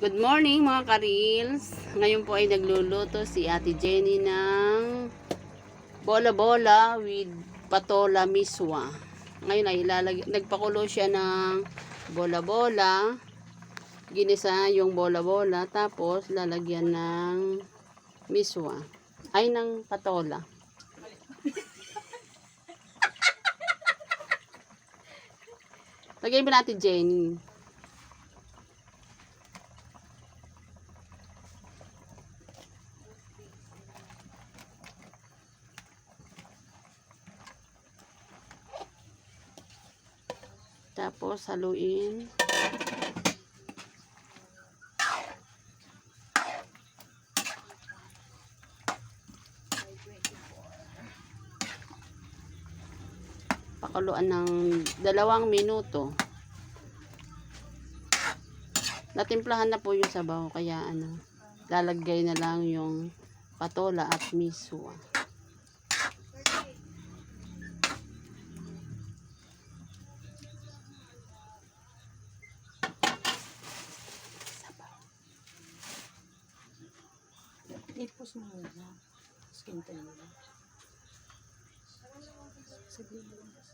Good morning mga ka-reels. Ngayon po ay nagluluto si Ate Jenny ng bola-bola with patola miswa. Ngayon ay nagpakulo siya ng bola-bola. Ginisa yung bola-bola tapos lalagyan ng miswa. Ay ng patola. Lagyan ba natin Jenny? Tapos haluin. Pakuluan ng 2 minuto. Natimplahan na po yung sabaw kaya lalagay na lang yung patola at miswa. Ipos mo na. Skin tayo. Sabihin mo.